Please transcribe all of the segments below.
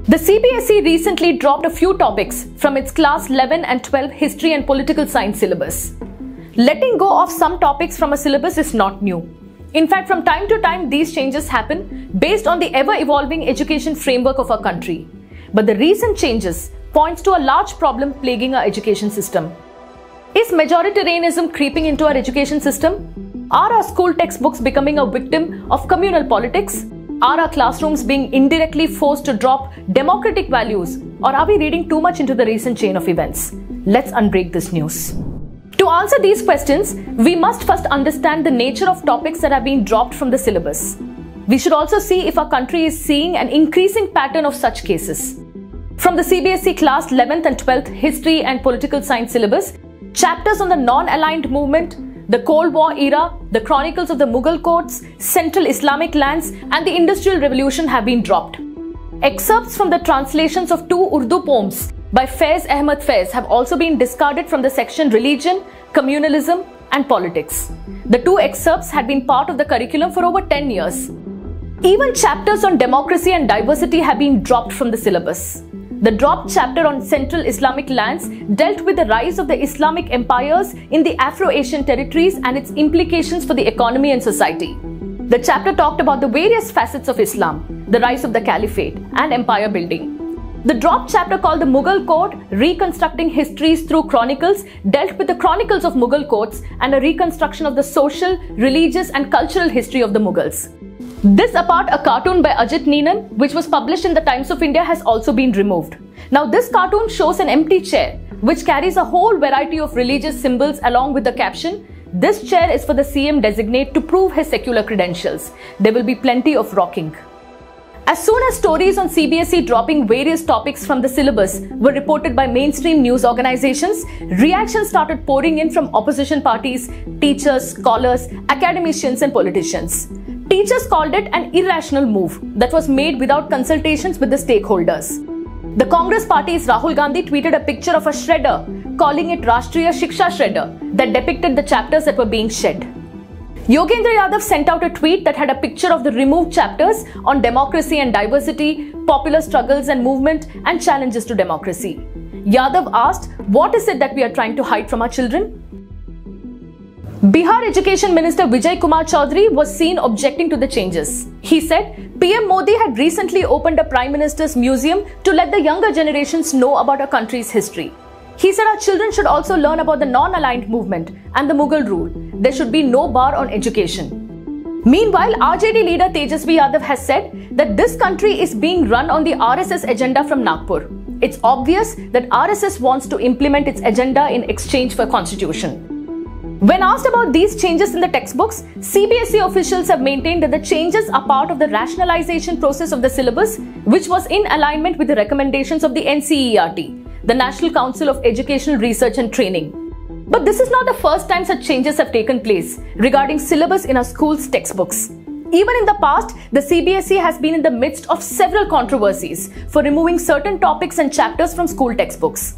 The CBSE recently dropped a few topics from its class 11 and 12 history and political science syllabus. Letting go of some topics from a syllabus is not new. In fact, from time to time, these changes happen based on the ever-evolving education framework of our country. But the recent changes points to a large problem plaguing our education system. Is majoritarianism creeping into our education system? Are our school textbooks becoming a victim of communal politics? Are our classrooms being indirectly forced to drop democratic values, or are we reading too much into the recent chain of events? Let's unbreak this news. To answer these questions, we must first understand the nature of topics that have been dropped from the syllabus. We should also see if our country is seeing an increasing pattern of such cases. From the CBSE class 11th and 12th history and political science syllabus, chapters on the non-aligned movement, the Cold War era, the chronicles of the Mughal courts, Central Islamic lands, and the Industrial Revolution have been dropped. Excerpts from the translations of 2 Urdu poems by Faiz Ahmed Faiz have also been discarded from the section Religion, Communalism, and Politics. The 2 excerpts had been part of the curriculum for over 10 years. Even chapters on democracy and diversity have been dropped from the syllabus. The dropped chapter on Central Islamic lands dealt with the rise of the Islamic empires in the Afro-Asian territories and its implications for the economy and society. The chapter talked about the various facets of Islam, the rise of the caliphate, and empire building. The dropped chapter called the Mughal Court, Reconstructing Histories Through Chronicles, dealt with the chronicles of Mughal courts and a reconstruction of the social, religious, and cultural history of the Mughals. This apart, a cartoon by Ajit Neenan, which was published in the Times of India, has also been removed. Now, this cartoon shows an empty chair, which carries a whole variety of religious symbols along with the caption, "This chair is for the CM designate to prove his secular credentials. There will be plenty of rocking." As soon as stories on CBSE dropping various topics from the syllabus were reported by mainstream news organizations, reactions started pouring in from opposition parties, teachers, scholars, academicians, and politicians. Teachers called it an irrational move that was made without consultations with the stakeholders. The Congress party's Rahul Gandhi tweeted a picture of a shredder, calling it Rashtriya Shiksha Shredder, that depicted the chapters that were being shed. Yogendra Yadav sent out a tweet that had a picture of the removed chapters on democracy and diversity, popular struggles and movement, and challenges to democracy. Yadav asked, "What is it that we are trying to hide from our children?" Bihar Education Minister Vijay Kumar Chaudhary was seen objecting to the changes. He said, PM Modi had recently opened a Prime Minister's museum to let the younger generations know about our country's history. He said our children should also learn about the non-aligned movement and the Mughal rule. There should be no bar on education. Meanwhile, RJD leader Tejasvi Yadav has said that this country is being run on the RSS agenda from Nagpur. It's obvious that RSS wants to implement its agenda in exchange for constitution. When asked about these changes in the textbooks, CBSE officials have maintained that the changes are part of the rationalisation process of the syllabus, which was in alignment with the recommendations of the NCERT, the National Council of Educational Research and Training. But this is not the first time such changes have taken place regarding syllabus in our schools' textbooks. Even in the past, the CBSE has been in the midst of several controversies for removing certain topics and chapters from school textbooks.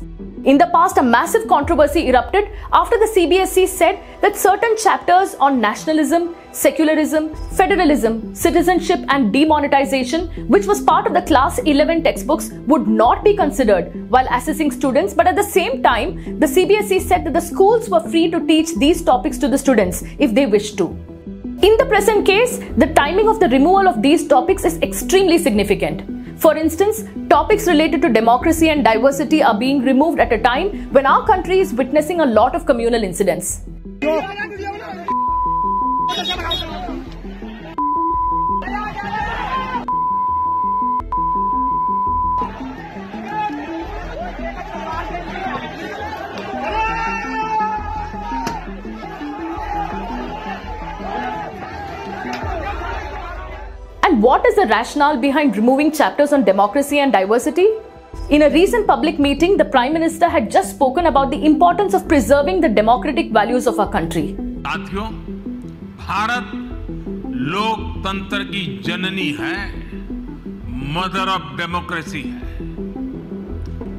In the past, a massive controversy erupted after the CBSE said that certain chapters on nationalism, secularism, federalism, citizenship and demonetization, which was part of the class 11 textbooks, would not be considered while assessing students, but at the same time, the CBSE said that the schools were free to teach these topics to the students if they wished to. In the present case, the timing of the removal of these topics is extremely significant. For instance, topics related to democracy and diversity are being removed at a time when our country is witnessing a lot of communal incidents. And what is the rationale behind removing chapters on democracy and diversity? In a recent public meeting, the Prime Minister had just spoken about the importance of preserving the democratic values of our country. साथियों, भारत लोकतंत्र की जननी है, mother of democracy है।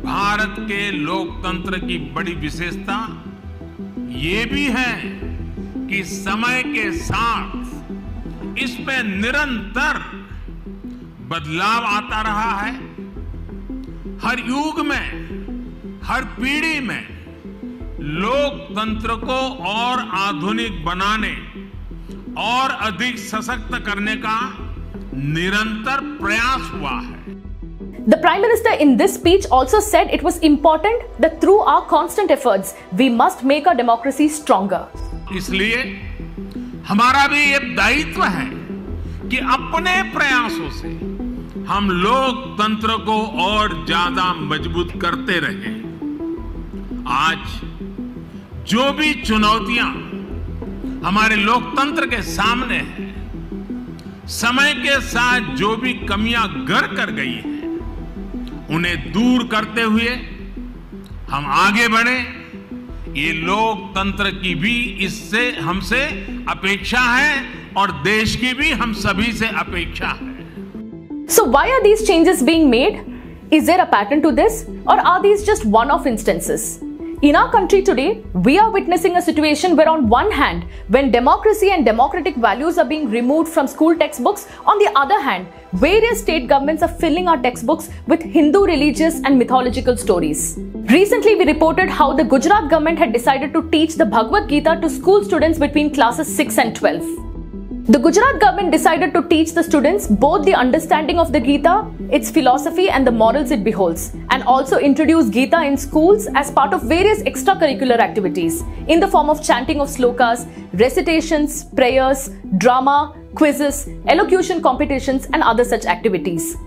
भारत के लोकतंत्र की बड़ी विशेषता ये भी है कि समय के साथ इसमें निरंतर बदलाव आता रहा है। हर युग में, हर पीढ़ी में लोकतंत्र को और आधुनिक बनाने और अधिक सशक्त करने का निरंतर प्रयास हुआ है। The Prime Minister in this speech also said it was important that through our constant efforts, we must make our democracy stronger. इसलिए हमारा भी ये दायित्व है कि अपने प्रयासों से हम लोकतंत्र को और ज्यादा मजबूत करते रहें। आज जो भी चुनौतियां हमारे लोकतंत्र के सामने हैं, समय के साथ जो भी कमियां घर कर गई हैं, उन्हें दूर करते हुए हम आगे बढ़े। ये लोकतंत्र की भी इससे हमसे अपेक्षा है और देश की भी हम सभी से अपेक्षा है। So why are these changes being made? Is there a pattern to this, or are these just one-off instances? In our country today, we are witnessing a situation where on one hand, when democracy and democratic values are being removed from school textbooks, on the other hand, various state governments are filling our textbooks with Hindu religious and mythological stories. Recently, we reported how the Gujarat government had decided to teach the Bhagavad Gita to school students between classes 6 and 12. The Gujarat government decided to teach the students both the understanding of the Gita, its philosophy and the morals it beholds, and also introduce Gita in schools as part of various extracurricular activities in the form of chanting of slokas, recitations, prayers, drama, quizzes, elocution competitions and other such activities.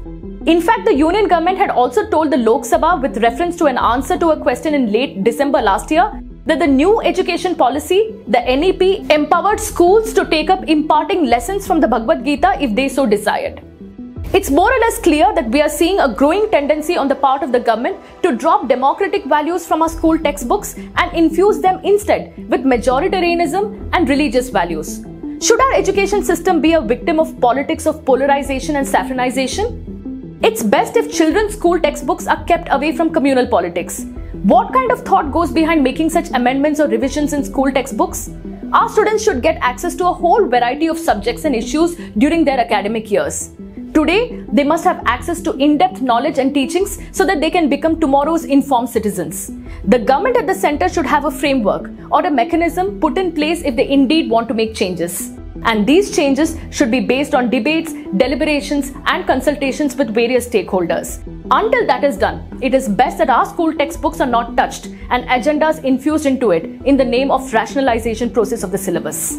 In fact, the Union government had also told the Lok Sabha with reference to an answer to a question in late December last year that the new education policy, the NEP, empowered schools to take up imparting lessons from the Bhagavad Gita if they so desired. It's more or less clear that we are seeing a growing tendency on the part of the government to drop democratic values from our school textbooks and infuse them instead with majoritarianism and religious values. Should our education system be a victim of politics of polarization and saffronization? It's best if children's school textbooks are kept away from communal politics. What kind of thought goes behind making such amendments or revisions in school textbooks? Our students should get access to a whole variety of subjects and issues during their academic years. Today, they must have access to in-depth knowledge and teachings so that they can become tomorrow's informed citizens. The government at the center should have a framework or a mechanism put in place if they indeed want to make changes. And these changes should be based on debates, deliberations, and consultations with various stakeholders. Until that is done, it is best that our school textbooks are not touched and agendas infused into it in the name of rationalization process of the syllabus.